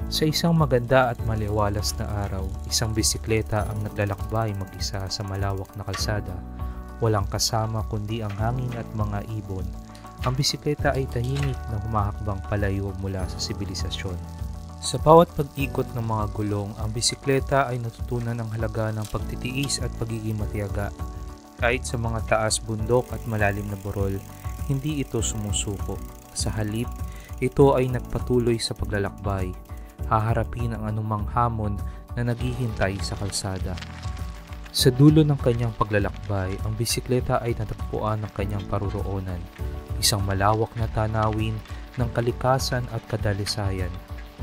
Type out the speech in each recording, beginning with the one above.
Sa isang maganda at maliwalas na araw, isang bisikleta ang naglalakbay mag-isa sa malawak na kalsada. Walang kasama kundi ang hangin at mga ibon. Ang bisikleta ay tahimik na humahakbang palayo mula sa sibilisasyon. Sa bawat pag-ikot ng mga gulong, ang bisikleta ay natutunan ang halaga ng pagtitiis at pagiging matiyaga. Kahit sa mga taas bundok at malalim na burol, hindi ito sumusuko. Sa halip, ito ay nagpatuloy sa paglalakbay. Haharapin ang anumang hamon na naghihintay sa kalsada. Sa dulo ng kanyang paglalakbay, ang bisikleta ay natagpuan ng kanyang paruroonan, isang malawak na tanawin ng kalikasan at kadalisayan.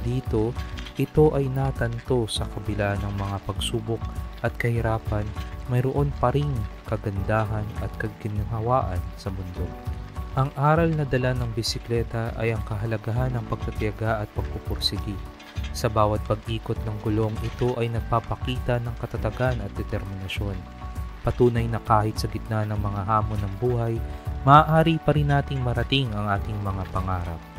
Dito, ito ay natanto sa kabila ng mga pagsubok at kahirapan, mayroon pa ring kagandahan at kaginhawaan sa mundo. Ang aral na dala ng bisikleta ay ang kahalagahan ng pagtitiyaga at pagpupursigi. Sa bawat pag-ikot ng gulong, ito ay nagpapakita ng katatagan at determinasyon. Patunay na kahit sa gitna ng mga hamon ng buhay, maaari pa rin nating marating ang ating mga pangarap.